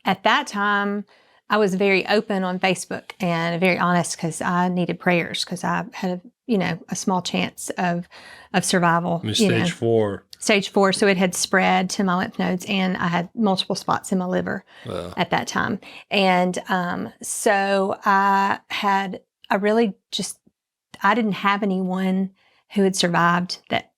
at that time, I was very open on Facebook and very honest because I needed prayers because I had a small chance of survival. Stage 4. Stage 4. So it had spread to my lymph nodes and I had multiple spots in my liver at that time. And so I didn't have anyone who had survived that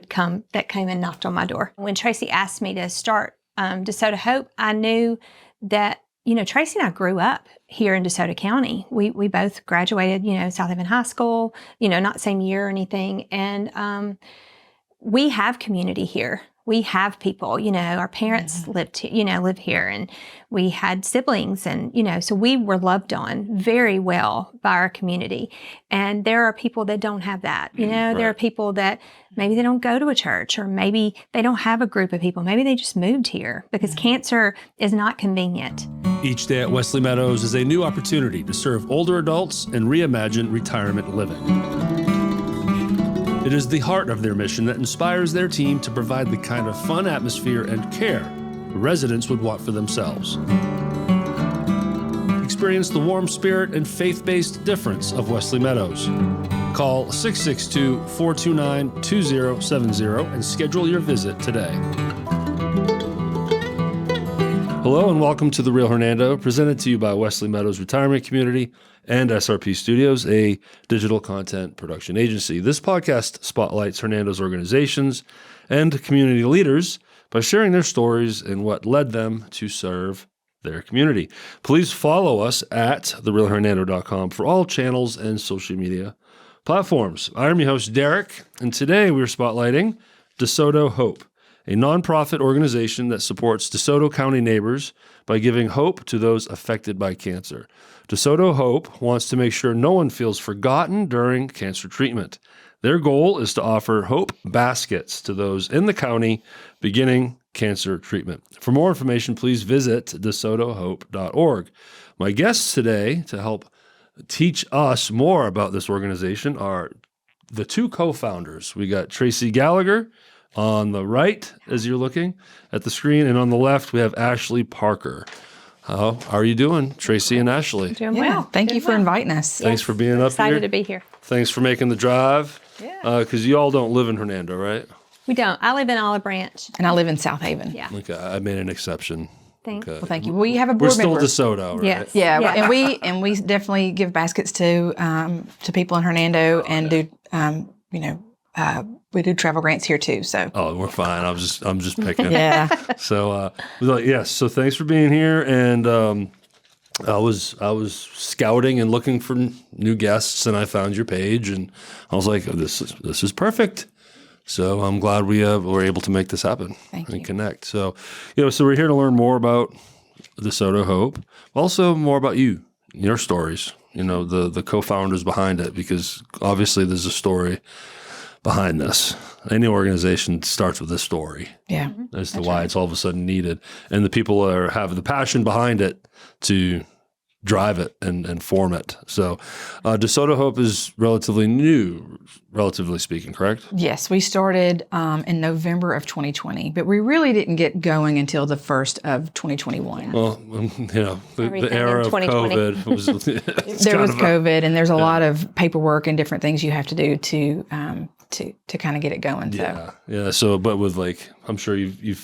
came and knocked on my door. When Tracy asked me to start DeSoto Hope, I knew that, Tracy and I grew up here in DeSoto County. We both graduated, South Haven High School, not same year or anything. And we have community here. We have people, our parents live here and we had siblings and, so we were loved on very well by our community. And there are people that don't have that, there are people that maybe they don't go to a church or maybe they don't have a group of people. Maybe they just moved here because cancer is not convenient. Each day at Wesley Meadows is a new opportunity to serve older adults and reimagine retirement living. It is the heart of their mission that inspires their team to provide the kind of fun atmosphere and care residents would want for themselves. Experience the warm spirit and faith-based difference of Wesley Meadows. Call 662-429-2070 and schedule your visit today. Hello and welcome to The Real Hernando, presented to you by Wesley Meadows Retirement Community and SRP Studios, a digital content production agency. This podcast spotlights Hernando's organizations and community leaders by sharing their stories and what led them to serve their community. Please follow us at therealhernando.com for all channels and social media platforms. I'm your host, Derek, and today we're spotlighting DeSoto Hope, a nonprofit organization that supports DeSoto County neighbors by giving hope to those affected by cancer. DeSoto Hope wants to make sure no one feels forgotten during cancer treatment. Their goal is to offer hope baskets to those in the county beginning cancer treatment. For more information, please visit DeSotoHope.org. My guests today to help teach us more about this organization are the two co-founders. We got Tracy Gallagher on the right, as you're looking at the screen, and on the left, we have Ashleigh Parker. How are you doing, Tracy and Ashleigh? Doing well. Thank you for inviting us. Thanks for being up here. Excited to be here. Thanks for making the drive. Yeah. Because you all don't live in Hernando, right? We don't. I live in Olive Branch. And I live in South Haven. Yeah. Okay, I made an exception. Thanks. Okay. Well, thank you. We have a We're board still member. DeSoto, right? Yes. Yeah, Yeah. and we definitely give baskets to people in Hernando and do we do travel grants here too. So We're fine. I'm just picking. yeah, So yes. So thanks for being here. And I was scouting and looking for new guests, and I found your page, and I was like, this is perfect. So I'm glad we were able to make this happen and connect. So so we're here to learn more about DeSoto Hope, also more about you, your stories. The co-founders behind it, because obviously there's a story behind this. Any organization starts with a story. yeah. As to why it's all of a sudden needed. And the people have the passion behind it to drive it and form it. So DeSoto Hope is relatively new, relatively speaking, correct? Yes, we started in November of 2020, but we really didn't get going until the first of 2021. Well, the era of 2020. COVID was There was COVID, and there's a lot of paperwork and different things you have to do to kind of get it going. So. Yeah. So, but with I'm sure you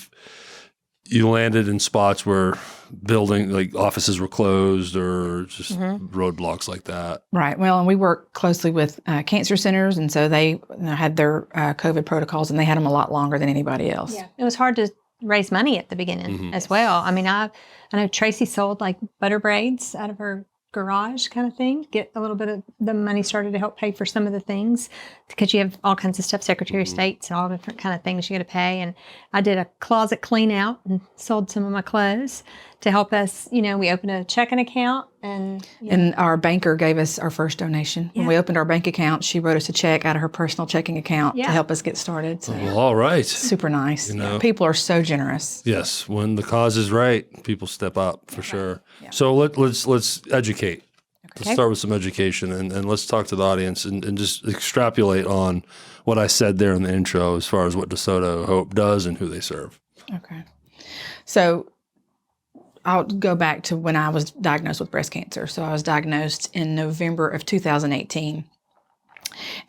landed in spots where building offices were closed or just roadblocks like that. Right. Well, and we work closely with cancer centers, and so they had their COVID protocols, and they had them a lot longer than anybody else. Yeah. It was hard to raise money at the beginning as well. I mean, I know Tracy sold butter braids out of her garage kind of thing, get a little bit of the money started to help pay for some of the things, because you have all kinds of stuff, Secretary of States and all different kind of things you got to pay. And I did a closet clean out and sold some of my clothes to help us. We opened a checking account and our banker gave us our first donation. When we opened our bank account, she wrote us a check out of her personal checking account to help us get started. So Well, all right. super nice. People are so generous. Yes, when the cause is right, people step up for sure. Yeah. So let's educate. Let's start with some education, and let's talk to the audience and just extrapolate on what I said there in the intro as far as what DeSoto Hope does and who they serve. Okay. So I'll go back to when I was diagnosed with breast cancer. So I was diagnosed in November of 2018.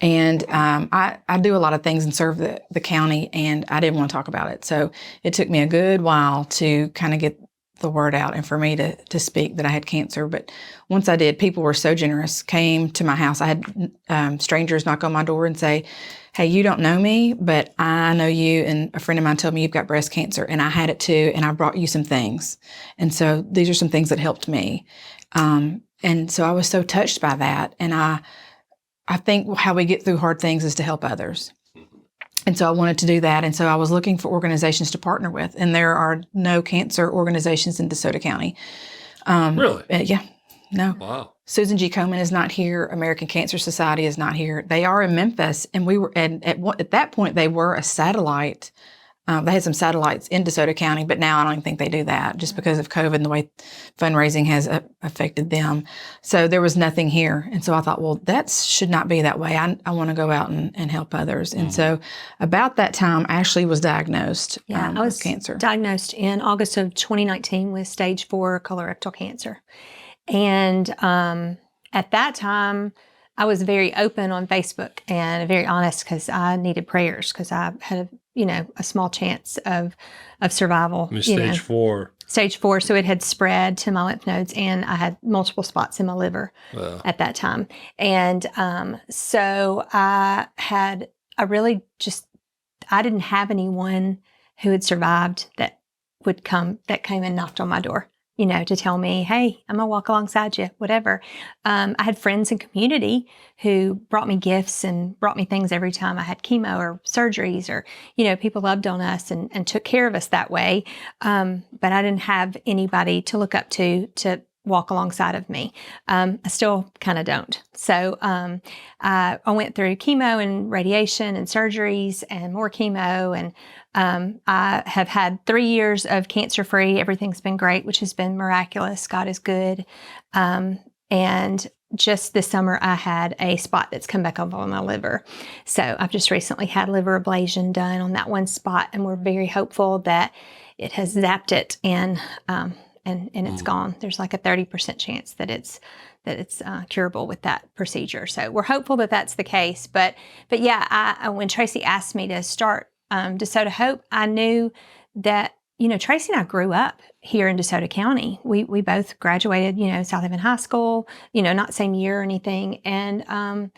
And I do a lot of things and serve the county, and I didn't want to talk about it. So it took me a good while to kind of get the word out and for me to speak that I had cancer. But once I did, people were so generous, came to my house. I had strangers knock on my door and say, hey, you don't know me, but I know you. And a friend of mine told me you've got breast cancer, and I had it too, and I brought you some things. And so these are some things that helped me. And so I was so touched by that. And I think how we get through hard things is to help others. And so I wanted to do that. And so I was looking for organizations to partner with. And there are no cancer organizations in DeSoto County. Really? Yeah. No. Wow. Susan G. Komen is not here. American Cancer Society is not here. They are in Memphis. And we were at that point, they were a satellite. They had some satellites in DeSoto County, but now I don't even think they do that just because of COVID and the way fundraising has affected them. So there was nothing here. And so I thought, well, that should not be that way. I want to go out and help others. And so about that time, Ashleigh was diagnosed I was with cancer. Diagnosed in August of 2019 with stage 4 colorectal cancer. And at that time, I was very open on Facebook and very honest because I needed prayers because I had a small chance of survival. Stage 4. Stage 4. So it had spread to my lymph nodes, and I had multiple spots in my liver at that time. And so I didn't have anyone who had survived that came and knocked on my door, to tell me, hey, I'm going to walk alongside you, whatever. I had friends and community who brought me gifts and brought me things every time I had chemo or surgeries, or, people loved on us and took care of us that way. But I didn't have anybody to look up to walk alongside of me. I still kind of don't. So I went through chemo and radiation and surgeries and more chemo, and I have had 3 years of cancer-free. Everything's been great, which has been miraculous. God is good. And just this summer, I had a spot that's come back up on my liver. So I've just recently had liver ablation done on that one spot, and we're very hopeful that it has zapped it and it's gone. There's like a 30% chance that it's curable with that procedure. So we're hopeful that that's the case. But yeah, when Tracy asked me to start DeSoto Hope, I knew that, Tracy and I grew up here in DeSoto County. We both graduated, South Haven High School, not same year or anything. And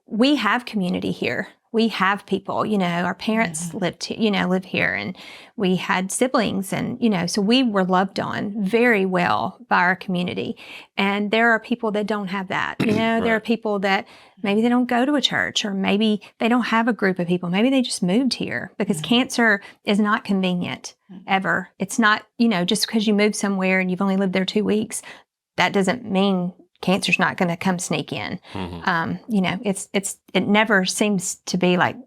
we have community here. We have people, our parents live here, and we had siblings, and, so we were loved on very well by our community. And there are people that don't have that, there are people that maybe they don't go to a church, or maybe they don't have a group of people. Maybe they just moved here because cancer is not convenient ever. It's not, just because you move somewhere and you've only lived there 2 weeks, that doesn't mean cancer's not going to come sneak in. It never seems to be like,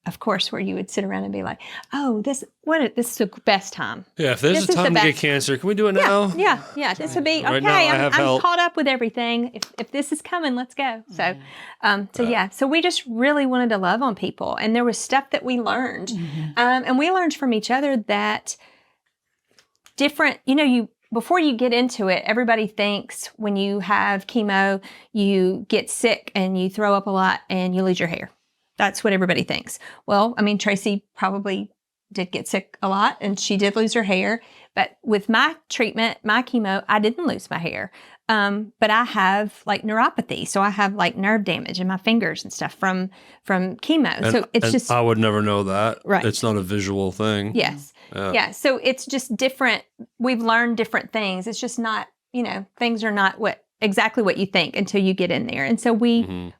of course, where you would sit around and be like, oh, this is the best time. Yeah, if there's a time to get cancer, can we do it now? Yeah. This would be, right okay, now, I'm caught up with everything. If this is coming, let's go. So, so we just really wanted to love on people. And there was stuff that we learned. And we learned from each other that different, before you get into it, everybody thinks when you have chemo, you get sick and you throw up a lot and you lose your hair. That's what everybody thinks. Well, Tracy probably did get sick a lot, and she did lose her hair. But with my treatment, my chemo, I didn't lose my hair. But I have like neuropathy. So I have like nerve damage in my fingers and stuff from chemo. And I would never know that. Right. It's not a visual thing. Yes. Yeah. So it's just different. We've learned different things. It's just not, things are not exactly what you think until you get in there. And so we've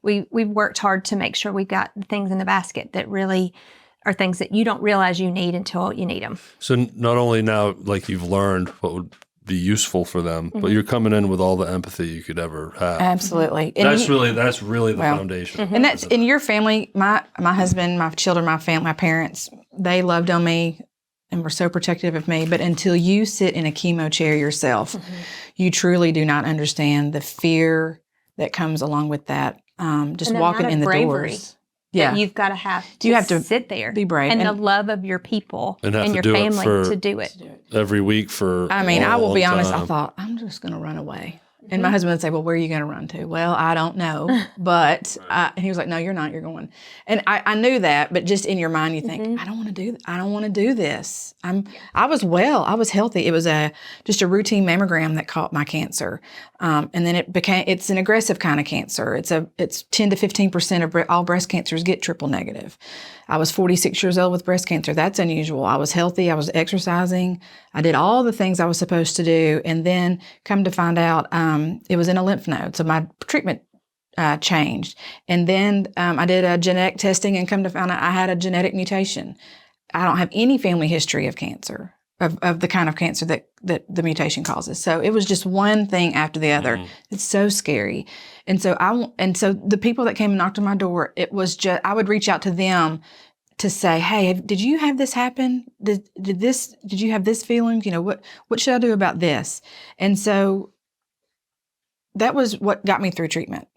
worked hard to make sure we've got the things in the basket that really are things that you don't realize you need until you need them. So not only now, like, you've learned what would be useful for them, but you're coming in with all the empathy you could ever have. Absolutely. And that's really the foundation. And that's in your family. My husband, my children, my family, my parents, they loved on me and were so protective of me. But until you sit in a chemo chair yourself, you truly do not understand the fear that comes along with that. Just walking in the doors. Yeah. that you've got to have You have to sit there. be brave. And the love of your people And have to your do it family for- to do it. every week for. I mean, a I will be long honest. I time. thought, I'm just going to run away. And my husband would say, well, where are you going to run to? Well, I don't know. But and he was like, no, you're not. You're going. And I knew that. But just in your mind, you think, I don't want to do I don't want to do this. I was well. I was healthy. It was just a routine mammogram that caught my cancer. And then it's an aggressive kind of cancer. It's 10 to 15% of all breast cancers get triple negative. I was 46 years old with breast cancer. That's unusual. I was healthy. I was exercising. I did all the things I was supposed to do. And then come to find out, it was in a lymph node. So my treatment changed. And then I did a genetic testing and come to find out I had a genetic mutation. I don't have any family history of cancer, of the kind of cancer that the mutation causes. So it was just one thing after the other. It's so scary. And so the people that came and knocked on my door, it was just, I would reach out to them to say, hey, did you have this happen? Did you have this feeling? You know, what should I do about this? And so that was what got me through treatment.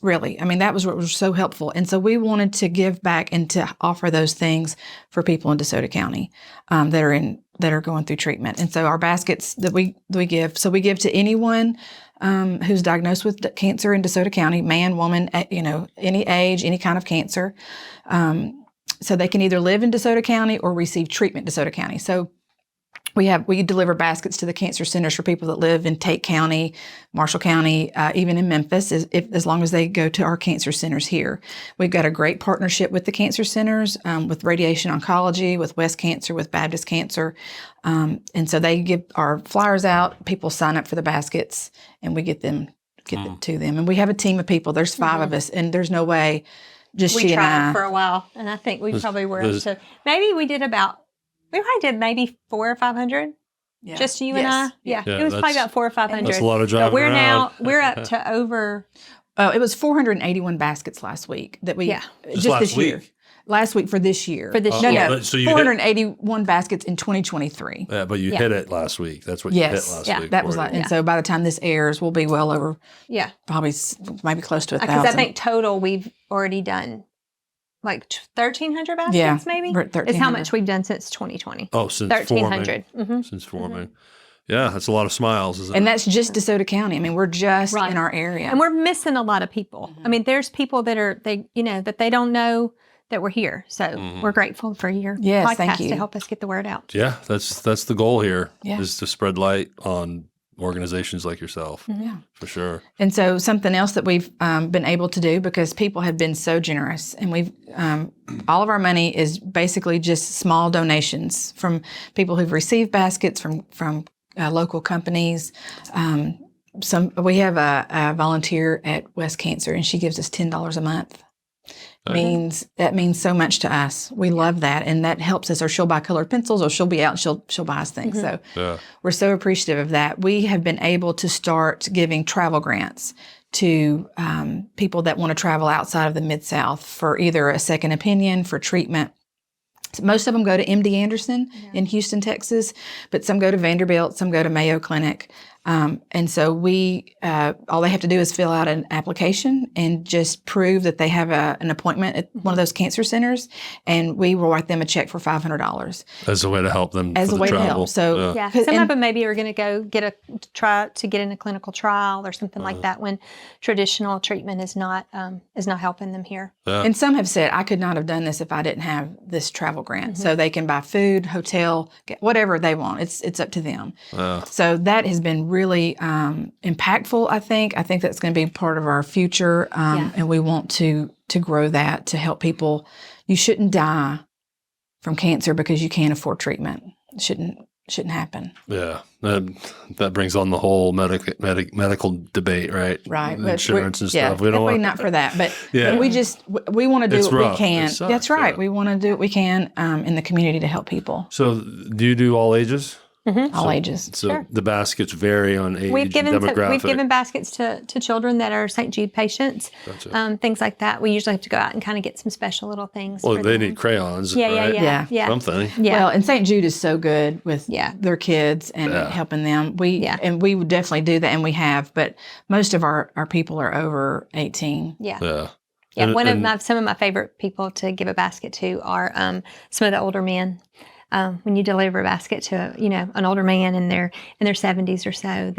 Really. I mean, that was what was so helpful. And so we wanted to give back and to offer those things for people in DeSoto County that are going through treatment. And so our baskets that we give, so we give to anyone who's diagnosed with cancer in DeSoto County, man, woman, any age, any kind of cancer. So they can either live in DeSoto County or receive treatment in DeSoto County. So we deliver baskets to the cancer centers for people that live in Tate County, Marshall County, even in Memphis, as long as they go to our cancer centers here. We've got a great partnership with the cancer centers, with radiation oncology, with West Cancer, with Baptist Cancer. And so they give our flyers out, people sign up for the baskets, and we get them to them. And we have a team of people. There's 5 of us, and there's no way just We she and tried I. for a while, and I think we probably were up to, maybe we probably did maybe 400 or 500. Yeah. Just you and I? Yeah. Yeah, It was probably that's- about 400 or 500. That's a lot of driving But around. we're up to over. It was 481 baskets last week that we just last this year. week? Last week for this year. For this No, year. no, So you hit- 481 baskets in 2023. Yeah, but you Yeah. hit it last week. That's what you hit Yes, last yeah, week. that was for like, you. and so by the time this airs, we'll be well over Yeah. probably maybe close to 1,000. Because I think total we've already done like 1,300 baskets, Yeah, maybe? we're Is at how 1,300. much we've done since 2020. Oh, since 1,300. forming. Since forming. Yeah, that's a lot of smiles, isn't and it? that's just DeSoto County. I mean, we're just Right. in our area. And we're missing a lot of people. I mean, there's people that that they don't know that we're here. So we're grateful for your Yes, podcast thank you. to help us get the word out. Yeah, that's the goal here, Yeah. is to spread light on organizations like yourself, Yeah. for sure. And so something else that we've been able to do, because people have been so generous, and we've all of our money is basically just small donations from people who've received baskets from local companies. We have a volunteer at West Cancer, and she gives us $10 a month. That means so much to us. We love that, and that helps us. Or she'll buy colored pencils, or she'll be out and she'll buy us things. So Yeah. we're so appreciative of that. We have been able to start giving travel grants to people that want to travel outside of the Mid-South for either a second opinion, for treatment. Most of them go to MD Anderson in Houston, Texas, but some go to Vanderbilt, some go to Mayo Clinic. And so all they have to do is fill out an application and just prove that they have an appointment at one of those cancer centers, and we will write them a check for $500 As a way to help them as for a the way to travel. help. So Yeah, 'cause- some and- of them maybe are going to go try to get in a clinical trial or something like that when traditional treatment is not helping them here. And some have said, I could not have done this if I didn't have this travel grant. So they can buy food, hotel, whatever they want. It's up to them. So that has been really impactful, I think. I think that's going to be part of our future. And we want to grow that to help people. You shouldn't die from cancer because you can't afford treatment. It shouldn't happen. Yeah, that brings on the whole medical debate, right? Right. The insurance and stuff. We don't definitely want not for that. But, Yeah. but we want to do It's what rough. we can. It sucks, That's right. yeah. We want to do what we can in the community to help people, So, do you do all ages? all ages. So the baskets vary on age, We've given demographic. baskets to children that are St. Jude patients, Gotcha. things like that. We usually have to go out and kind of get some special little things. Well, for they them. need crayons, Yeah, right? yeah. Something. Yeah. Well, and St. Jude is so good with Yeah. their kids and helping them. And we would definitely do that, and we have. But most of our people are over 18. Yeah. Yeah. Yeah, some of my favorite people to give a basket to are some of the older men. When you deliver a basket to an older man in their 70s or so,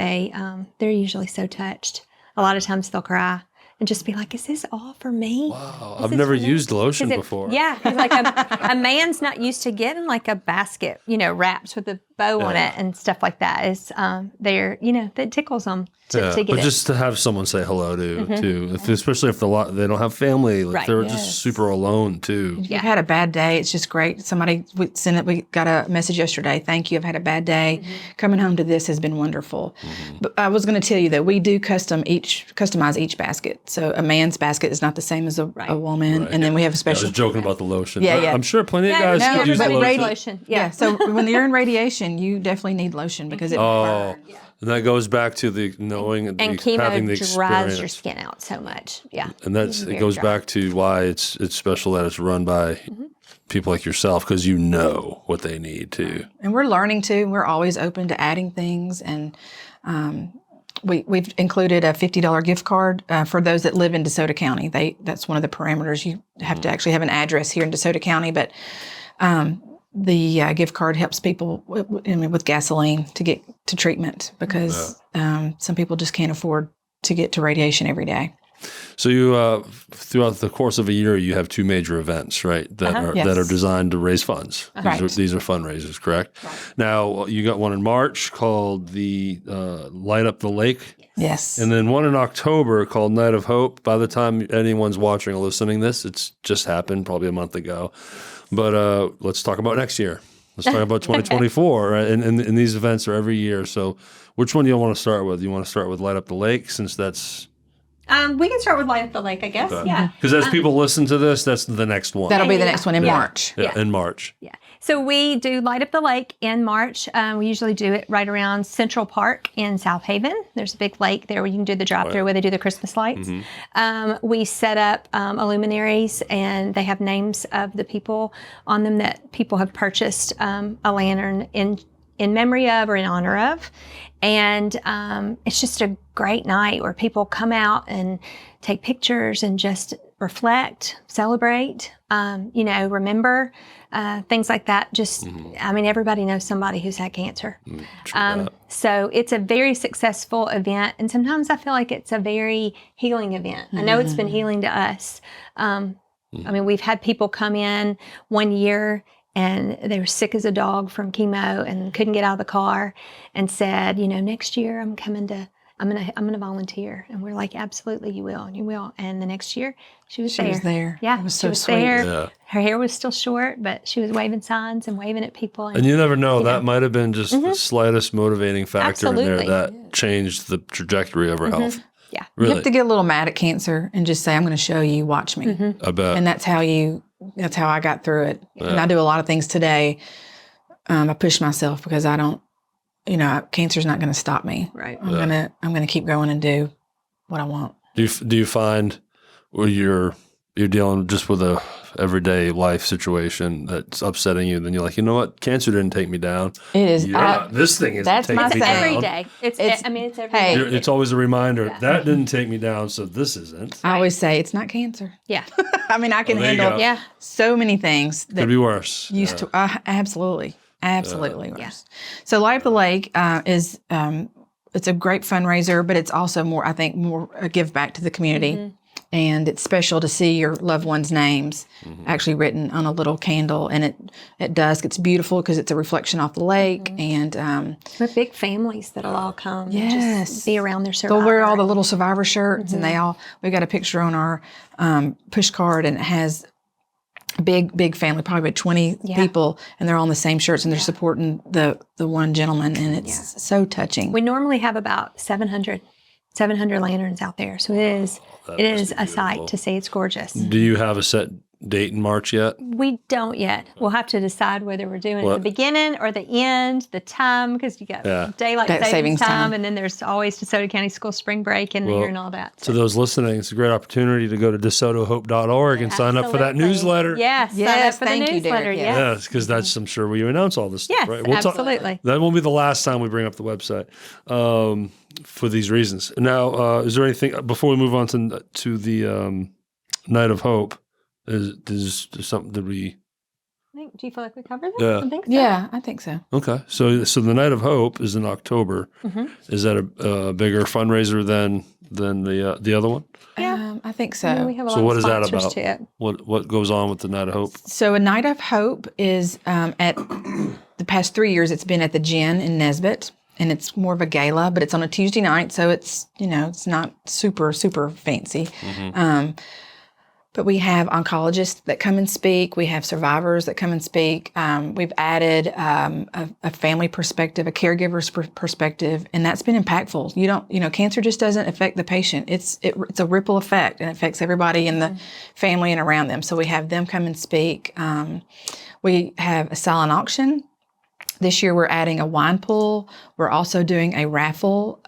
they're usually so touched. A lot of times they'll cry and just be like, "Is this all for me?" Wow, I've never used lotion before. Yeah, because like a man's not used to getting like a basket, wrapped with a bow on it and stuff like that. Is that tickles them to get but it. just to have someone say hello to, especially if they don't have family, like they're just super alone too. If you've had a bad day, it's just great. Somebody would send it. We got a message yesterday. Thank you. I've had a bad day. Coming home to this has been wonderful. But I was going to tell you that we do customize each basket. So a man's basket is not the same as a woman, and then we have a special. I was joking about the lotion. Yeah. I'm sure plenty of guys could use the lotion. Yeah. So when you're in radiation, you definitely need lotion because it will burn. And that goes back to the knowing and chemo having the dries experience. your skin out so much. Yeah. And it goes back to why it's special that it's run by people like yourself, because you know what they need too. And we're learning too. We're always open to adding things, and we've included a $50 gift card for those that live in DeSoto County. That's one of the parameters. You have to actually have an address here in DeSoto County, but the gift card helps people with gasoline to get to treatment because some people just can't afford to get to radiation every day. So you, throughout the course of a year, you have two major events, right? That are designed to raise funds. These are fundraisers, correct? Right. Now you got one in March called the Light Up the Lake. Yes. And then one in October called Night of Hope. By the time anyone's watching or listening to this, it's just happened probably a month ago. But let's talk about next year. Let's talk about 2024. Right? And these events are every year. So which one do you want to start with? You want to start with Light Up the Lake, since that's... we can start with Light Up the Lake, I guess. Okay. Yeah. Because as people listen to this, that's the next one. That'll be the next one in March. Yeah, in March. Yeah. So we do Light Up the Lake in March. We usually do it right around Central Park in South Haven. There's a big lake there where you can do the drive-through where they do the Christmas lights. We set up luminaries, and they have names of the people on them that people have purchased a lantern in memory of or in honor of. And it's just a great night where people come out and take pictures and just reflect, celebrate, remember things like that. Everybody knows somebody who's had cancer. So it's a very successful event. And sometimes I feel like it's a very healing event. I know it's been healing to us. We've had people come in one year and they were sick as a dog from chemo and couldn't get out of the car, and said, next year I'm going to volunteer. And we're like, absolutely, you will. And the next year she was there. Yeah. It was so sweet. There. Yeah. Her hair was still short, but she was waving signs and waving at people. And you never know, that might have been just the slightest motivating factor in there that changed the trajectory of her health. Yeah. Really. You have to get a little mad at cancer and just say, I'm going to show you, watch me. I bet. And that's how I got through it. Yeah. And I do a lot of things today. I push myself because I don't, cancer's not going to stop me. Right. I'm going to keep going and do what I want. Do you find where you're dealing just with a everyday life situation that's upsetting you, then you're like, you know what? Cancer didn't take me down. It is. This thing isn't taking me down. Every day. It's every day. It's always a reminder that didn't take me down, so this isn't. I always say it's not cancer. Yeah. I can handle so many things that could be worse. Used to absolutely worse. Yeah. So Light Up the Lake is it's a great fundraiser, but it's also more a give back to the community. And it's special to see your loved ones' names actually written on a little candle. And at dusk, it's beautiful because it's a reflection off the lake. And with big families that'll all come and just be around their survivor. They'll wear all the little survivor shirts, and we got a picture on our push card, and it has a big family, probably about 20 people, and they're all in the same shirts, and they're supporting the one gentleman, and it's so touching. We normally have about 700 lanterns out there, so it is a sight to see. It's gorgeous. Do you have a set date in March yet? We don't yet. We'll have to decide whether we're doing it at the beginning or the end, the time, because you got daylight savings time, and then there's always DeSoto County School spring break in there and all that. So. To those listening, it's a great opportunity to go to DeSotoHope.org and sign up for that newsletter. Yes, sign up for the newsletter. Yes, because that's, I'm sure, where you announce all this stuff, right? Absolutely. That won't be the last time we bring up the website. For these reasons. Now, is there anything before we move on to the Night of Hope is something that we. Do you feel like we covered that? Yeah. I think so. Yeah, I think so. Okay, so the Night of Hope is in October. Is that a bigger fundraiser than the other one? Yeah. I think so. And we have a So lot what of is that sponsors about? to it. What goes on with the Night of Hope? So a Night of Hope is at the past 3 years. It's been at the Gin in Nesbitt, and it's more of a gala, but it's on a Tuesday night, so it's it's not super fancy. But we have oncologists that come and speak. We have survivors that come and speak. We've added a family perspective, a caregiver's perspective, and that's been impactful. Cancer just doesn't affect the patient. It's a ripple effect, and it affects everybody in the family and around them. So we have them come and speak. We have a silent auction. This year, we're adding a wine pool. We're also doing a raffle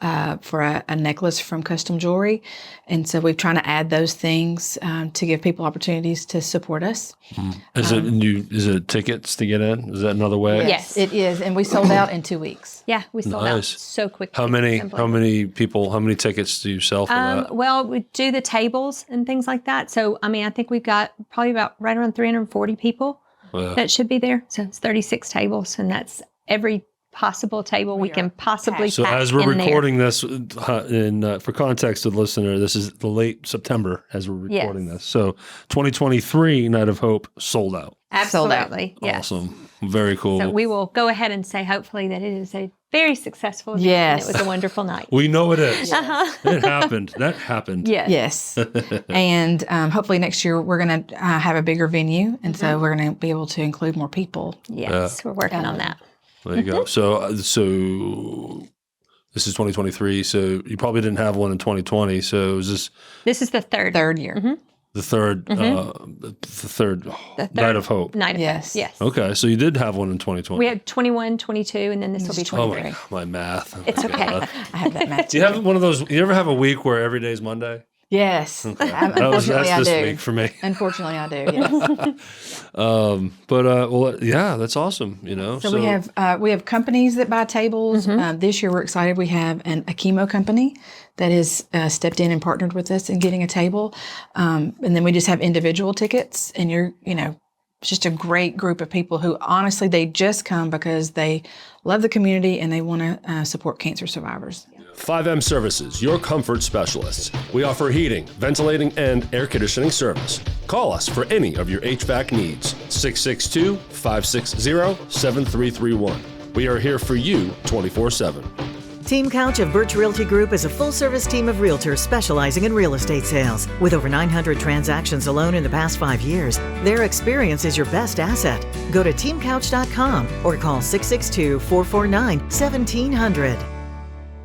for a necklace from Custom Jewelry. And so we're trying to add those things to give people opportunities to support us. Is it tickets to get in? Is that another way? Yes. It is. And we sold out in 2 weeks. Yeah, we sold out Nice. so quickly. How many tickets do you sell for that? Well, we do the tables and things like that. So, I think we've got probably about right around 340 people that should be there. So it's 36 tables, and that's every possible table we can possibly So pack as we're in recording this, for context to the listener, this is the late September as we're recording this. So 2023 Night of Hope sold out. Absolutely. Yes. Awesome. Very cool. So we will go ahead and say hopefully that it is a very successful event. Yes. And it was a wonderful night. We know it is. It happened. That happened. Yes. And hopefully next year we're going to have a bigger venue. And so we're going to be able to include more people. Yes. We're working on that. There you go. So this is 2023. So you probably didn't have one in 2020. So is This is the third year. the third Night of Hope? Night of Yes. Hope. Yes. Okay. So you did have one in 2020. We had 21, 22, and then this will be Oh 23. my math. It's okay. I have that match. Do you have one of those? You ever have a week where every day's Monday? Yes. That's Unfortunately, I this do. week for me. Unfortunately, I do. Yes. That's awesome. So we have companies that buy tables. This year, we're excited. We have a chemo company that has stepped in and partnered with us in getting a table, and then we just have individual tickets. And it's just a great group of people who honestly they just come because they love the community and they want to support cancer survivors. 5M Services, your comfort specialists. We offer heating, ventilating, and air conditioning service. Call us for any of your HVAC needs. 662-560-7331. We are here for you 24/7. Team Couch of Birch Realty Group is a full-service team of realtors specializing in real estate sales. With over 900 transactions alone in the past 5 years, their experience is your best asset. Go to teamcouch.com or call 662-449-1700.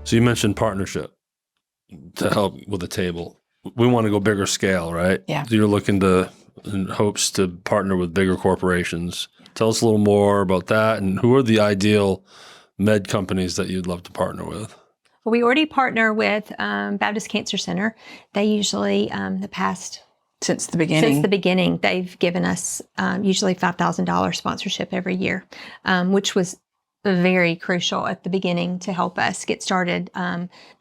So you mentioned partnership to help with the table. We want to go bigger scale, right? Yeah. So you're looking in hopes to partner with bigger corporations. Tell us a little more about that, and who are the ideal med companies that you'd love to partner with? Well, we already partner with Baptist Cancer Center. They usually, Since the beginning, they've given us usually $5,000 sponsorship every year, which was very crucial at the beginning to help us get started.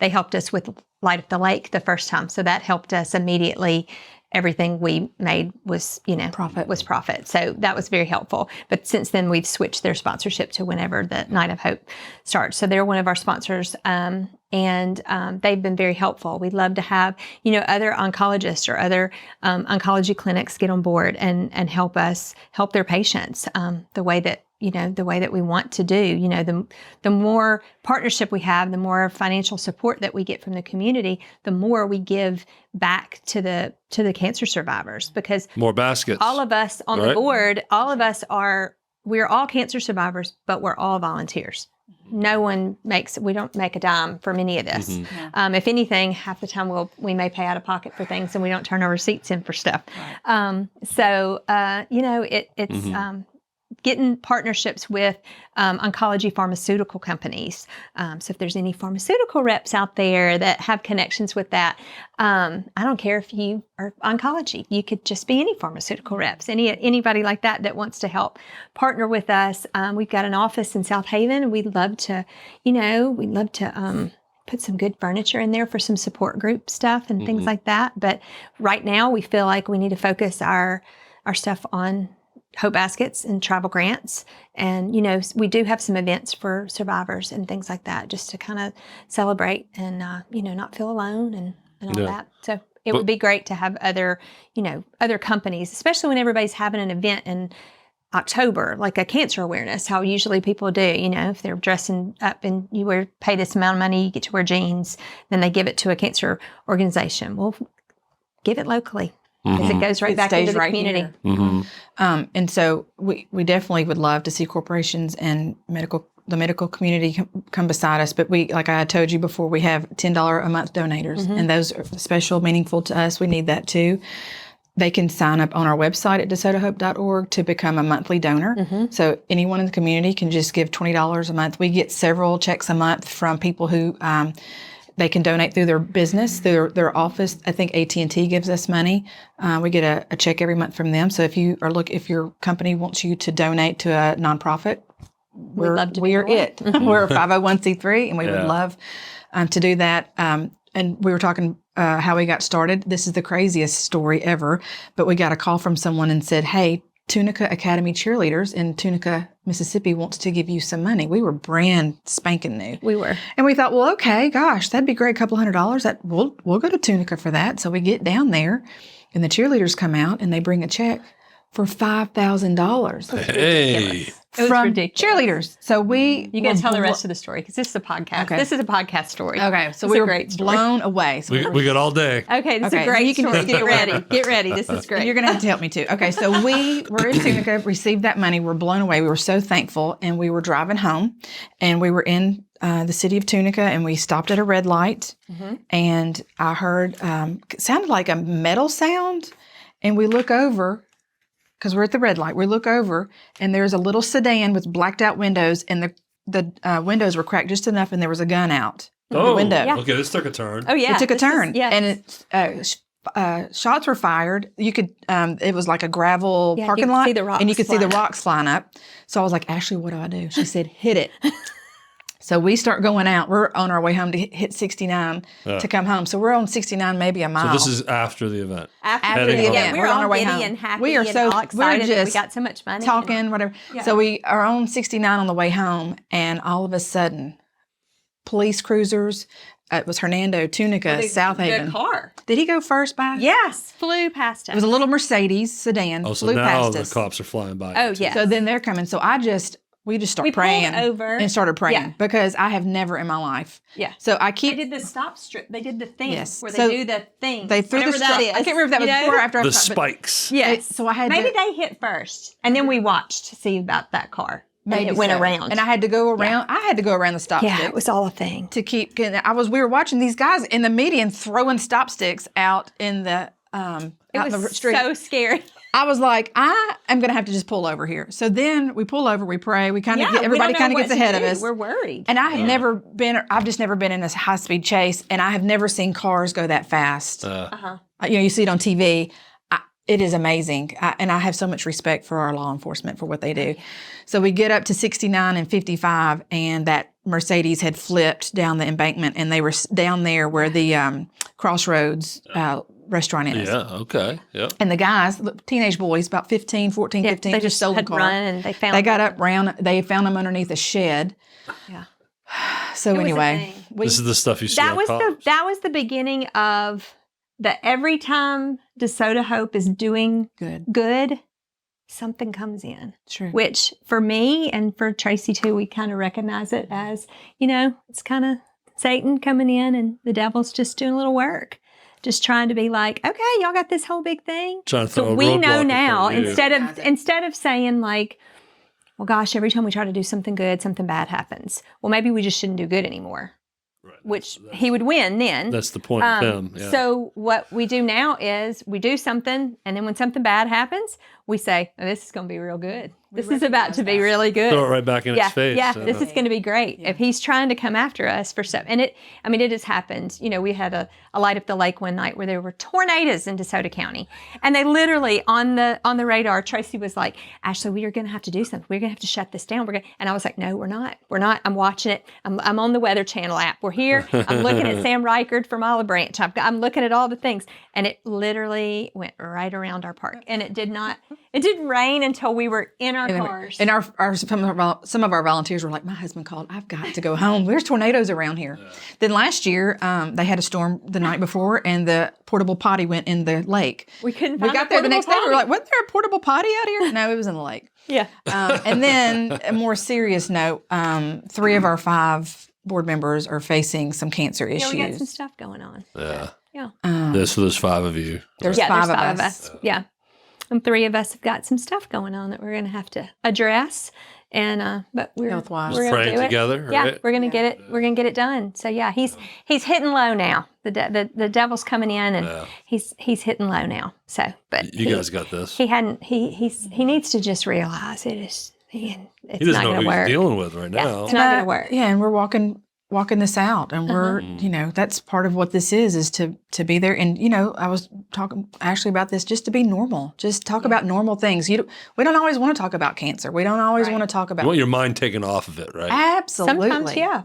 They helped us with Light at the Lake the first time, so that helped us immediately. Everything we made was, profit. So that was very helpful. But since then, we've switched their sponsorship to whenever the Night of Hope starts. So they're one of our sponsors, and they've been very helpful. We'd love to have, other oncologists or other oncology clinics get on board and help their patients the way that we want to do. The more partnership we have, the more financial support that we get from the community, the more we give back to the cancer survivors, because More baskets. all of us on the board, we're all cancer survivors, but we're all volunteers. We don't make a dime from any of this. If anything, half the time we may pay out of pocket for things and we don't turn our receipts in for stuff. Right. It's getting partnerships with oncology pharmaceutical companies. So if there's any pharmaceutical reps out there that have connections with that, I don't care if you are oncology. You could just be any pharmaceutical reps, anybody like that wants to help partner with us. We've got an office in South Haven. We'd love to put some good furniture in there for some support group stuff and things like that. But right now we feel like we need to focus our stuff on Hope Baskets and travel grants. And, we do have some events for survivors and things like that, just to kind of celebrate and, not feel alone and all that. So it would be great to have other companies, especially when everybody's having an event in October, like a cancer awareness, how usually people do, if they're dressing up and you pay this amount of money, you get to wear jeans, then they give it to a cancer organization. Well, give it locally because it goes right back into the community. And so we definitely would love to see corporations and the medical community come beside us. But like I told you before, we have $10 a month donators, and those are special, meaningful to us. We need that too. They can sign up on our website at DeSotoHope.org to become a monthly donor. So anyone in the community can just give $20 a month. We get several checks a month from people who they can donate through their business, through their office. I think AT&T gives us money. We get a check every month from them. So if your company wants you to donate to a nonprofit, we're it. We're a 501c3, and we would love to do that. And we were talking how we got started. This is the craziest story ever, but we got a call from someone and said, hey, Tunica Academy cheerleaders in Tunica, Mississippi wants to give you some money. We were brand spanking new. We were. And we thought, well, okay, gosh, that'd be great, a couple $100. We'll go to Tunica for that. So we get down there, and the cheerleaders come out, and they bring a check for $5,000. Hey. From cheerleaders. So you got to tell the rest of the story because this is a podcast. Okay. This is a podcast story. Okay. So we were blown away. So we got all day. Okay. This is a great story. Get ready. Get ready. This is great. You're going to have to help me too. Okay. So we were in Tunica, received that money. We're blown away. We were so thankful. And we were driving home, and we were in the city of Tunica, and we stopped at a red light, and I heard, it sounded like a metal sound. And we look over, because we're at the red light, we look over, and there's a little sedan with blacked out windows, and the windows were cracked just enough, and there was a gun out the window. Yeah. Okay, this took a turn. Oh, yeah. It took a turn. And shots were fired. You could, it was like a gravel parking lot, and you could see the rocks flying up. So I was like, Ashleigh, what do I do? She said, hit it. So we start going out. We're on our way home to hit 69 to come home. So we're on 69, maybe a mile. So this is after the event. After the event. We're on our way giddy home. And happy. We are so all excited. We're just we got so much money. Talking, whatever. Yeah. So we are on 69 on the way home, and all of a sudden, police cruisers. It was Hernando, Tunica, South Haven. The car. Did he go first by? Yes, flew past us. It was a little Mercedes sedan. Oh, so flew now past the us. cops are flying by. Oh, yeah. So then they're coming. So we just started praying over and started praying because I have never in my life. Yeah. So I keep. They did the stop strip. They did the thing where So they do the thing. They threw the that is. I can't remember if that was before or after. The spikes. Yes. So I had maybe they hit first, and then we watched to see about that car. Maybe it went around, and I had to go around. I had to go around the stop Yeah, stick. it was all a thing to keep. We were watching these guys in the median throwing stop sticks out in the out it was in the street. So scary. I was like, I am going to have to just pull over here. So then we pull over, we pray, we kind of everybody kind of gets ahead of us. We're worried. And I have I've just never been in this high speed chase, and I have never seen cars go that fast. You see it on TV. It is amazing. And I have so much respect for our law enforcement for what they do. So we get up to 69 and 55, and that Mercedes had flipped down the embankment, and they were down there where the Crossroads restaurant is. Yeah, okay. Yep. And the guys, teenage boys, about 15, they just stole the had car. Run and they found they found them underneath a shed. Yeah. So anyway, this is the stuff you see on cops. That was the beginning of every time DeSoto Hope is doing good, something comes in. True. Which for me and for Tracy too, we kind of recognize it as, it's kind of Satan coming in, and the devil's just doing a little work. Just trying to be like, okay, y'all got this whole big thing. Trying to throw so a we know roadblock now, in front of you. instead of saying like, well, gosh, every time we try to do something good, something bad happens. Well, maybe we just shouldn't do good anymore. Right. Which he would win then. That's the point of him. Yeah. So what we do now is we do something, and then when something bad happens, we say, oh, this is going to be real good. this is about to be really good. Throw it right back in its face. Yeah, this is going to be great. If he's trying to come after us for stuff, and it has happened. We had a light up the lake one night where there were tornadoes in DeSoto County, and they literally on the radar. Tracy was like, "Ashleigh, we are going to have to do something. We're going to have to shut this down. And I was like, "No, we're not. We're not. I'm watching it. I'm on the Weather Channel app. We're here. I'm looking at Sam Reichard from Olive Branch. I'm looking at all the things, and it literally went right around our park, and it didn't rain until we were in our cars. And some of our volunteers were like, my husband called, I've got to go home. There's tornadoes around here. Yeah. Then last year, they had a storm the night before, and the portable potty went in the lake. We got there the next day. We were like, wasn't there a portable potty out here? No, it was in the lake. Yeah. And then a more serious note, 3 of our 5 board members are facing some cancer issues. Yeah, we got some stuff going on. Yeah. Yeah. There's 5 of you. There's 5 of us. Yeah. And 3 of us have got some stuff going on that we're going to have to address. And but we're health-wise, we're praying together. Right? Yeah, we're going to get it. We're going to get it done. So yeah, he's hitting low now. The devil's coming in, and he's hitting low now. So, but you guys got this. He needs to just realize it is. It's he doesn't not know going to what work. he's dealing with right now. It's not going to work. Yeah, and we're walking this out, and we're that's part of what this is to be there. And I was talking Ashleigh about this, just to be normal, just talk about normal things. We don't always want to talk about cancer. We don't always want to talk about. You want your mind taken off of it, right? Absolutely. Sometimes, yeah.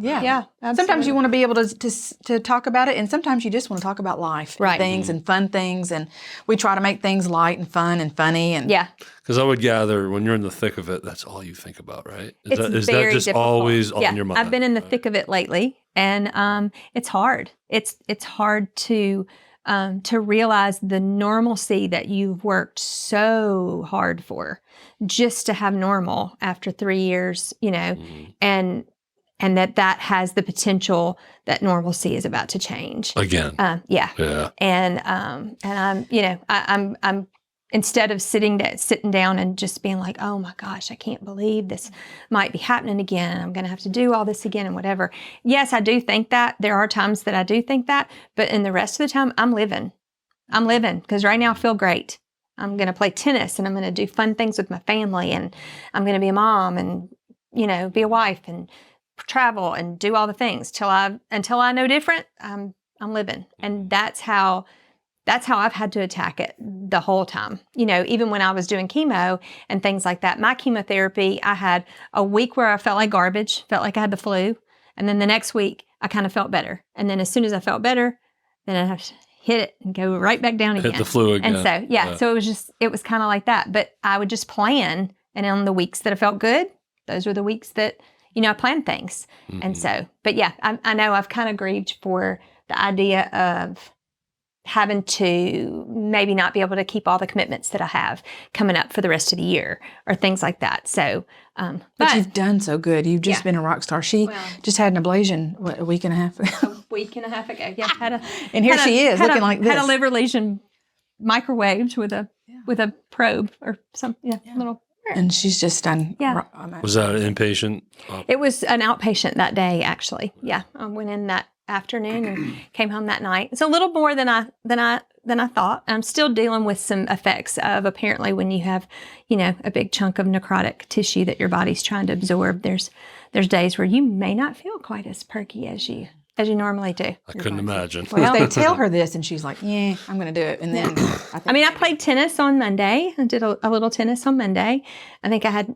Absolutely. Sometimes you want to be able to talk about it, and sometimes you just want to talk about life, and things, and fun things. And we try to make things light and fun and funny. And because I would gather when you're in the thick of it, that's all you think about, right? Is that just difficult. Always on your mind? I've been in the thick of it lately, and it's hard. It's hard to realize the normalcy that you've worked so hard for, just to have normal after 3 years, and that has the potential that normalcy is about to change again. Yeah. And I'm instead of sitting down and just being like, oh my gosh, I can't believe this might be happening again, and I'm going to have to do all this again and whatever. Yes, I do think that. There are times that I do think that, but in the rest of the time, I'm living because right now I feel great. I'm going to play tennis, and I'm going to do fun things with my family, and I'm going to be a mom, and be a wife, and travel and do all the things until I know different. I'm living, and that's how I've had to attack it the whole time. Even when I was doing chemo and things like that, my chemotherapy, I had a week where I felt like garbage, felt like I had the flu. And then the next week I kind of felt better. And then as soon as I felt better, then I have to hit it and go right back down again. Hit the flu again. And so, so it was kind of like that. But I would just plan. And on the weeks that I felt good, those were the weeks that, I planned things. Mm-hmm. And so, but yeah, I know I've kind of grieved for the idea of having to maybe not be able to keep all the commitments that I have coming up for the rest of the year or things like that. So, but you've done so good. You've just been a rock star. She just had an ablation, a week and a half ago? A week and a half ago. Yeah. And here she is looking like this. Had a liver lesion microwaved with a probe or something, little. And she's just done. Yeah. Was that an inpatient? It was an outpatient that day, actually. Yeah. I went in that afternoon and came home that night. It's a little more than I thought. I'm still dealing with some effects of apparently when you have, a big chunk of necrotic tissue that your body's trying to absorb. There's days where you may not feel quite as perky as you normally do. I couldn't imagine. Well, they tell her this, and she's like, "Yeah, I'm going to do it." And then I played tennis on Monday. I did a little tennis on Monday. I think I had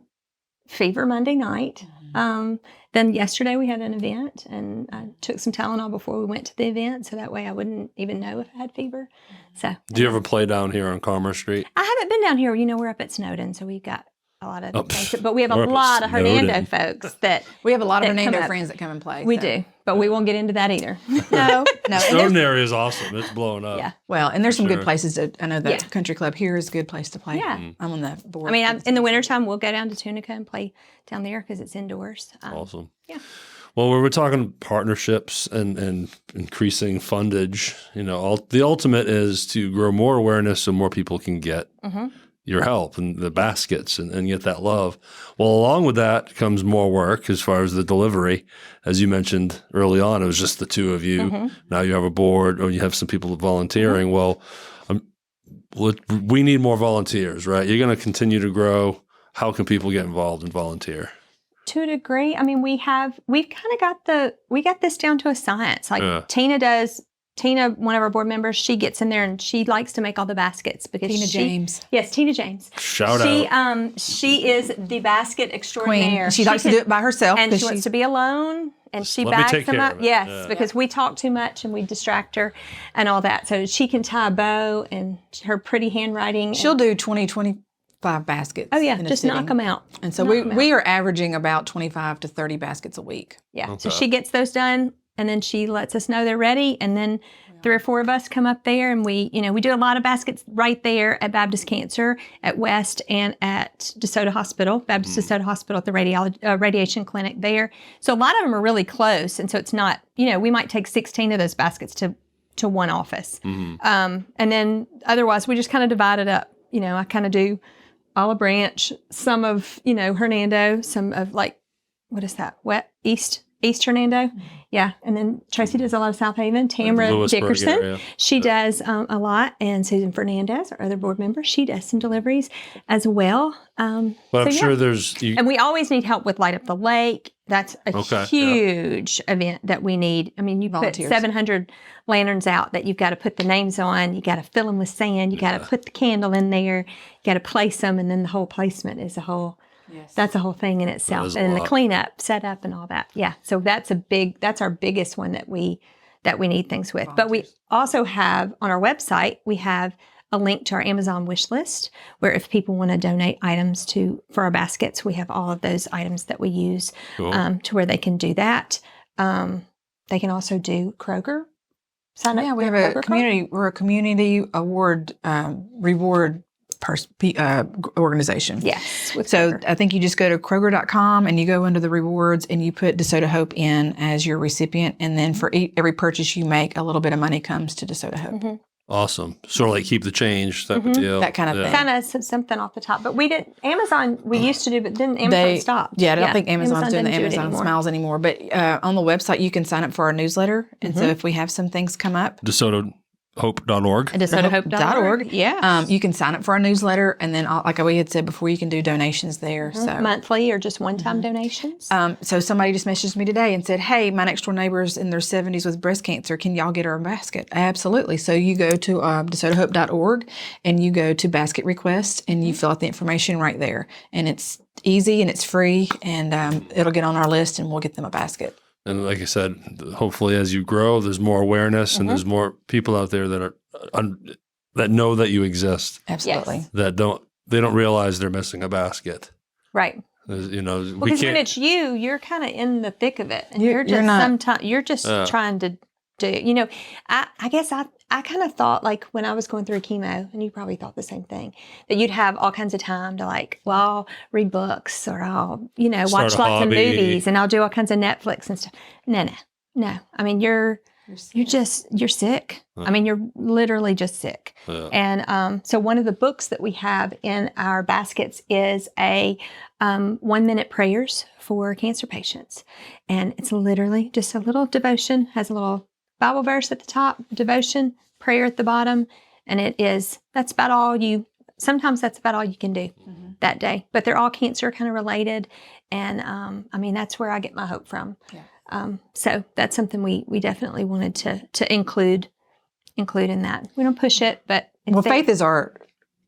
fever Monday night. Then yesterday we had an event, and I took some Tylenol before we went to the event, so that way I wouldn't even know if I had fever. So, do you ever play down here on Commerce Street? I haven't been down here. We're up at Snowden, so we've got a lot of places, but we have a lot of Hernando folks that we have a lot of Hernando friends that come and play. We do, but we won't get into that either. No. Snowden area is awesome. It's blowing up. Yeah. Well, and there's some good places. I know the country club here is a good place to play. Yeah. I'm on the board. In the wintertime, we'll go down to Tunica and play down there because it's indoors. Awesome. Yeah. Well, when we're talking partnerships and increasing fundage, the ultimate is to grow more awareness so more people can get your help and the baskets and get that love. Well, along with that comes more work as far as the delivery. As you mentioned early on, it was just the 2 of you. Mm-hmm. Now you have a board or you have some people volunteering. Mm-hmm. Well, we need more volunteers, right? You're going to continue to grow. how can people get involved and volunteer? To a degree, I mean, we've kind of we got this down to a science. Like Tina, one of our board members, she gets in there and she likes to make all the baskets because Tina James. Yes, Tina James. Shout out. She is the basket extraordinaire. Queen. She likes to do it by herself. And she wants to be alone. And she Let me bags take them care up. of it. Yes, Yeah. because we talk too much and we distract her and all that. So she can tie a bow and her pretty handwriting. She'll do 25 baskets. Oh, yeah. in a Just sitting. knock them out. And so Knock 'em out. we are averaging about 25 to 30 baskets a week. Yeah. Okay. So she gets those done and then she lets us know they're ready. And then 3 or 4 of us come up there and we do a lot of baskets right there at Baptist Cancer, at West, and at DeSoto Hospital, Baptist DeSoto Hospital at the radiation clinic there. So a lot of them are really close. And so it's not, we might take 16 of those baskets to one office. And then otherwise we just kind of divide it up. I kind of do Olive Branch, some of, Hernando, some of what is that? East Hernando. Yeah. And then Tracy does a lot of South Haven. Tamara Lewisburg Dickerson, area. she does a lot. And Susan Fernandez, our other board member, she does some deliveries as well. But I'm sure there's... And we always need help with Light Up the Lake. That's a Okay, huge event that we need. I mean, you Volunteers. put 700 lanterns out that you've got to put the names on. You got to fill them with sand. You got to put the candle in there. You got to place them. And then the whole placement is a whole... Yes. That's a whole thing in itself, is a and the lot. cleanup, setup, and all that. Yeah, so that's our biggest one that we need things with. But we also have on our website, we have a link to our Amazon wish list, where if people want to donate items for our baskets, we have all of those items that we use Cool. to where they can do that. They can also do Kroger. Sign up. Yeah, we for have a Kroger community. We're a community award reward organization. Yes. with So Kroger. I think you just go to Kroger.com and you go under the rewards and you put DeSoto Hope in as your recipient. And then for every purchase you make, a little bit of money comes to DeSoto Hope. Awesome. Sort of like keep the change type of deal. That kind of thing. Kind of something off the top, but we didn't. Amazon we used to do, but then Amazon stopped. Yeah, I don't think Amazon's doing the doesn't do it Amazon anymore. Smiles anymore. But on the website, you can sign up for our newsletter. And so if we have some things come up, DeSotoHope.org. DeSotoHope.org. Yeah. you can sign up for our newsletter. And then, like we had said before, you can do donations there. So Monthly or just one-time donations. So somebody just messaged me today and said, hey, my next door neighbor's in their 70s with breast cancer. Can y'all get her a basket? Absolutely. So you go to DeSotoHope.org and you go to basket request and you fill out the information right there. And it's easy and it's free and it'll get on our list and we'll get them a basket. And like I said, hopefully as you grow, there's more awareness and there's more people out there that are that know that you exist. Absolutely. Yes. That they don't realize they're missing a basket. Right. We Because when can't. it's you're kind of in the thick of it, and You're you're just not- sometimes you're just trying to do. I guess I kind of thought like when I was going through chemo, and you probably thought the same thing, that you'd have all kinds of time to I'll read books or I'll Start watch a lots of hobby. movies and I'll do all kinds of Netflix and stuff. No. I mean you're sick. I mean you're literally just sick. Yeah. And so one of the books that we have in our baskets is a 1-minute prayers for cancer patients. And it's literally just a little devotion, has a little Bible verse at the top, devotion, prayer at the bottom. And that's about all you can do that day. But they're all cancer kind of related. And I mean, that's where I get my hope from. Yeah. So that's something we definitely wanted to include in that. We don't push it, but it's Well, there. faith is our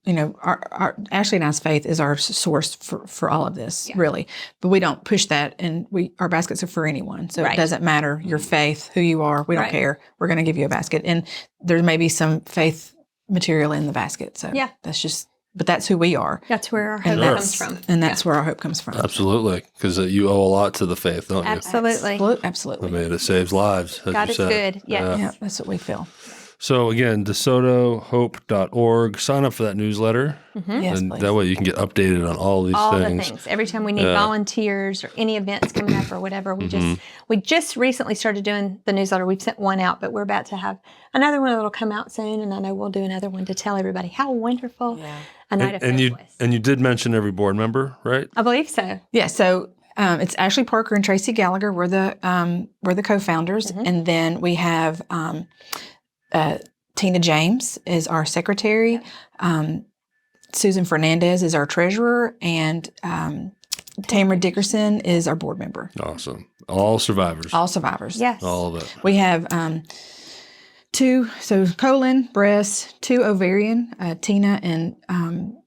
Ashleigh and I's faith is our source for all of this, really. But we don't push that, and our baskets are for anyone. So Right. it doesn't matter your faith, who you are. We don't Right. care. We're going to give you a basket. And there may be some faith material in the basket. So Yeah. but that's who we are. That's where our hope And comes from. And that's where our hope comes from. Absolutely. Because you owe a lot to the faith, don't you? Absolutely. I Absolutely. I mean, it saves lives. As God you is said. good. Yes. Yeah, that's what we feel. So again, DeSotoHope.org. Sign up for that newsletter. Yes, And please. that way you can get updated on all these All things. the things. Every time we need volunteers or any events coming up or whatever, we just recently started doing the newsletter. We've sent one out, but we're about to have another one that'll come out soon, and I know we'll do another one to tell everybody how wonderful a night of And faith you was. and you did mention every board member, right? I believe so. Yeah, so it's Ashleigh Parker and Tracy Gallagher. We're the co-founders, and then we have Tina James is our secretary. Susan Fernandez is our treasurer, and Tamara Dickerson is our board member. Awesome. All survivors. All survivors. Yes. All of it. We have 2, so colon, breast, 2 ovarian. Tina and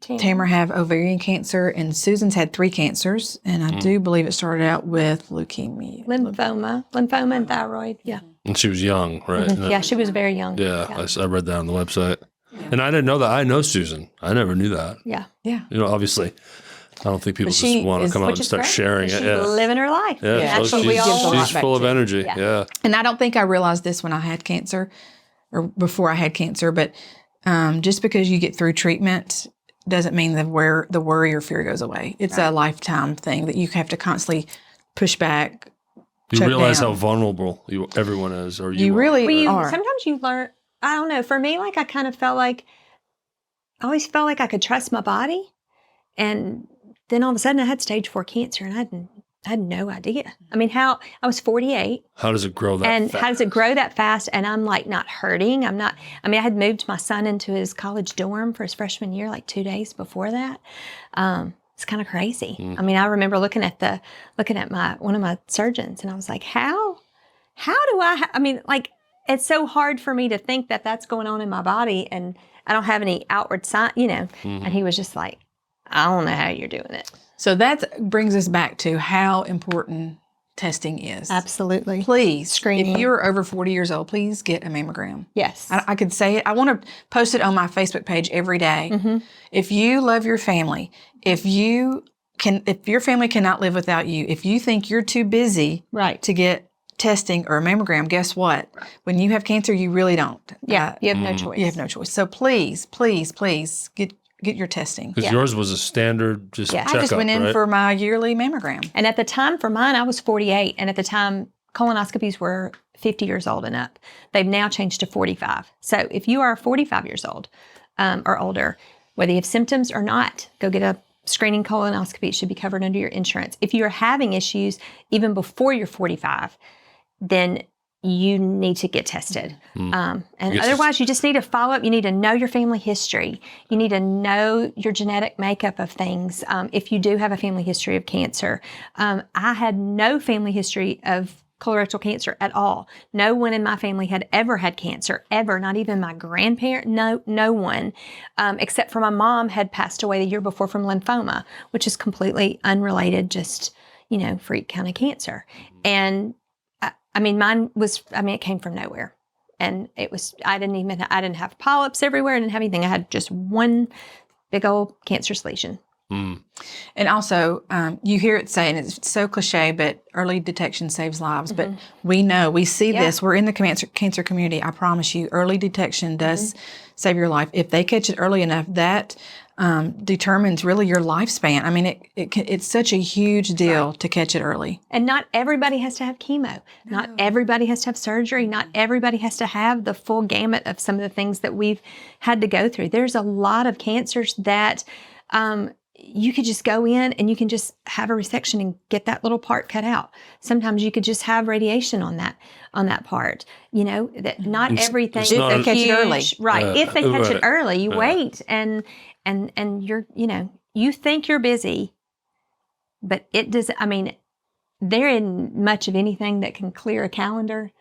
Tamara have ovarian cancer, and Susan's had 3 cancers, and I do believe it started out with leukemia. Lymphoma and thyroid. Yeah. And she was young, right? Yeah, she was very young. Yeah, I read that on the website. And I didn't know that. I know Susan. I never knew that. Yeah. Yeah. You know, obviously, I don't think people But she just want to is- come out Which and is start great. sharing it. She's Yeah. living her life. Yeah, Yeah, so she gives a lot she's back full of too. energy. Yeah. Yeah. And I don't think I realized this when I had cancer or before I had cancer, but just because you get through treatment doesn't mean that the worry or fear goes away. It's a lifetime thing that you have to constantly push back. You choke realize down. how vulnerable everyone is, or You are. really Well, are. sometimes you learn, I don't know, for me, like I kind of felt like, I always felt like I could trust my body. And then all of a sudden I had stage 4 cancer and I had no idea. I mean, I was 48. How does it grow that And fast? how does it grow that fast? And I'm like not hurting. I had moved my son into his college dorm for his freshman year, like 2 days before that. It's kind of crazy. I mean, I remember looking at one of my surgeons, and I was like, how do I mean, like, it's so hard for me to think that that's going on in my body, and I don't have any outward sign, And he was just like, I don't know how you're doing it. So that brings us back to how important testing is. Absolutely. Please, Screening. if you're over 40 years old, please get a mammogram. Yes. I could say it. I want to post it on my Facebook page every day. If you love your family, if your family cannot live without you, if you think you're too busy Right. to get testing or a mammogram, guess what? When you have cancer, you really don't. Yeah. You have no choice. You have no choice. So please, please, please get your testing. Because yours was a standard checkup, I just went in right? for my yearly mammogram. And at the time for mine, I was 48. And at the time, colonoscopies were 50 years old and up. They've now changed to 45. So if you are 45 years old or older, whether you have symptoms or not, go get a screening colonoscopy. It should be covered under your insurance. If you are having issues even before you're 45, then you need to get tested. And otherwise, you just need to follow up. You need to know your family history. You need to know your genetic makeup of things. If you do have a family history of cancer. I had no family history of colorectal cancer at all. No one in my family had ever had cancer, ever, not even my grandparent, no one, except for my mom had passed away the year before from lymphoma, which is completely unrelated, just, freak kind of cancer. And it came from nowhere. And I didn't have polyps everywhere. I didn't have anything. I had just one big old cancerous lesion. And also, you hear it say, and it's so cliche, but early detection saves lives. But we see this. We're in the cancer community. I promise you, early detection does save your life. If they catch it early enough, that determines really your lifespan. I mean, it's such a huge deal to catch it early. And not everybody has to have chemo. No. Not everybody has to have surgery. Not everybody has to have the full gamut of some of the things that we've had to go through. There's a lot of cancers that you could just go in and you can just have a resection and get that little part cut out. Sometimes you could just have radiation on that part. That not everything. If they catch it early, right? If they catch it early, you wait and you're you think you're busy, but it does. I mean, there isn't much of anything that can clear a calendar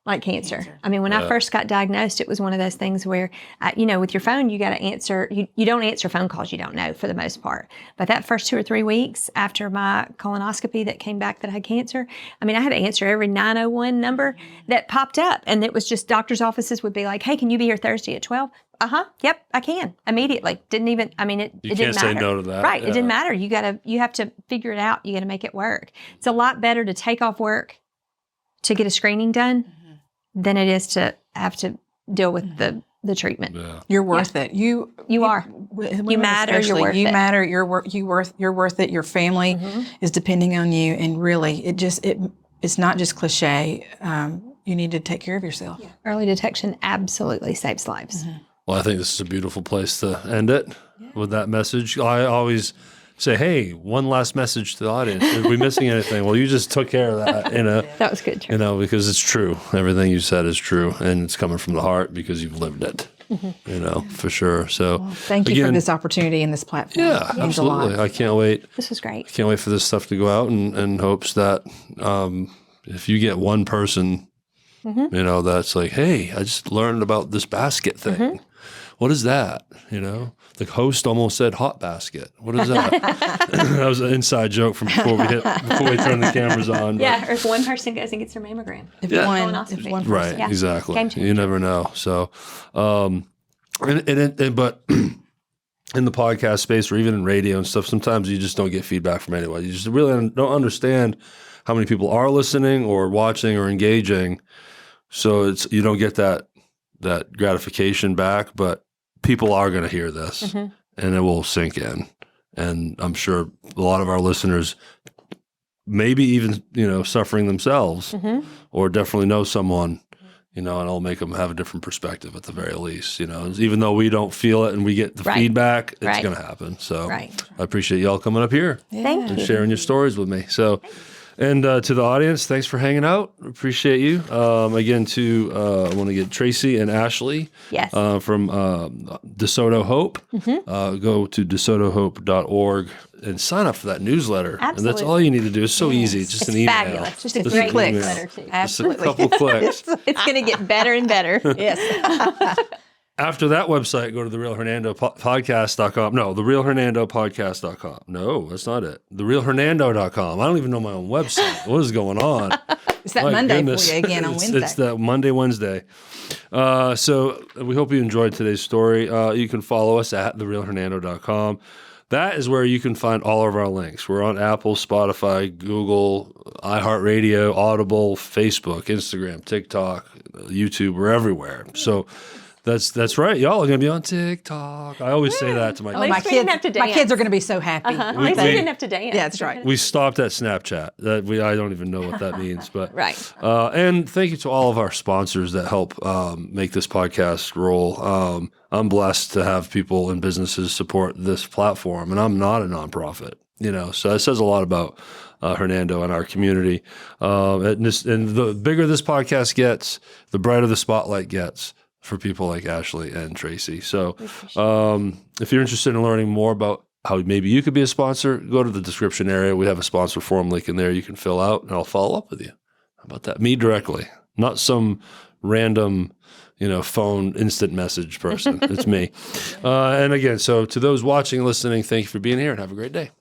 like cancer. I mean, when I first got diagnosed, it was one of those things where, with your phone, you got to answer. You don't answer phone calls you don't know for the most part. But that first 2 or 3 weeks after my colonoscopy that came back that I had cancer, I had to answer every 901 number that popped up. And it was just doctor's offices would be like, hey, can you be here Thursday at 12? Yep, I can. Immediately. Didn't even, it didn't matter. You can't say no to that. Right. It didn't matter. You have to figure it out. You got to make it work. It's a lot better to take off work to get a screening done than it is to have to deal with the treatment. Yeah. You're worth it. You are. You matter. You're worth it. You matter. You're worth it. Your family is depending on you, and really, it's not just cliche. You need to take care of yourself. Yeah. Early detection absolutely saves lives. Well, I think this is a beautiful place to end it with that message. I always say, hey, one last message to the audience. Are we missing anything? Well, you just took care of that, That was good. because it's true. Everything you said is true, and it's coming from the heart because you've lived it. you know, for sure. So Thank you for this opportunity and this platform. Yeah, It means a lot. absolutely. I can't wait. This was great. I can't wait for this stuff to go out, and hopes that if you get one person, you know, that's like, hey, I just learned about this basket thing. What is that? You know, the host almost said hot basket. What is that? That was an inside joke from before we turned the cameras on. But. Yeah, or if one person goes and gets their mammogram. If Colonoscopy. one Right, Yeah. exactly. Game changer. You never know. So, but in the podcast space or even in radio and stuff, sometimes you just don't get feedback from anyone. You just really don't understand how many people are listening or watching or engaging. So you don't get that gratification back, but people are going to hear this and it will sink in. And I'm sure a lot of our listeners maybe even, you know, suffering themselves or definitely know someone, you know, and it'll make them have a different perspective at the very least, you know, even though we don't feel it and we get the feedback, it's going to happen. So I appreciate y'all coming up here Thank and you. sharing your stories with me. So, and to the audience, thanks for hanging out. Appreciate you. Again, I want to get Tracy and Ashleigh from DeSoto Hope. Go to DeSotoHope.org and sign up for that newsletter. Absolutely. And that's all you need to do. It's so easy. It's just an email. Fabulous. Just a Just great an email. newsletter, too. Just a couple clicks. It's going to get better and better. Yes. After that website, go to the Real Hernando Podcast.com. No, the Real Hernando Podcast.com. No, that's not it. The RealHernando.com. I don't even know my own website. What is going on? It's that My Monday goodness. for you again on Wednesday. It's that Wednesday. So we hope you enjoyed today's story. You can follow us at therealhernando.com. That is where you can find all of our links. We're on Apple, Spotify, Google, iHeartRadio, Audible, Facebook, Instagram, TikTok, YouTube. We're everywhere. So that's right. Y'all are going to be on TikTok. I always say that to my At kids. least we didn't have to My dance. kids are going to be so happy. At least we didn't have to dance. Yeah, that's right. We stopped at Snapchat. I don't even know what that means, but Right. And thank you to all of our sponsors that help make this podcast roll. I'm blessed to have people and businesses support this platform, and I'm not a nonprofit. You know, so that says a lot about Hernando and our community. And the bigger this podcast gets, the brighter the spotlight gets for people like Ashleigh and Tracy. So if you're interested in learning more about how maybe you could be a sponsor, go to the description area. We have a sponsor form link in there you can fill out, and I'll follow up with you. How about that? Me directly, not some random, phone instant message person. It's me. And again, so to those watching and listening, thank you for being here and have a great day.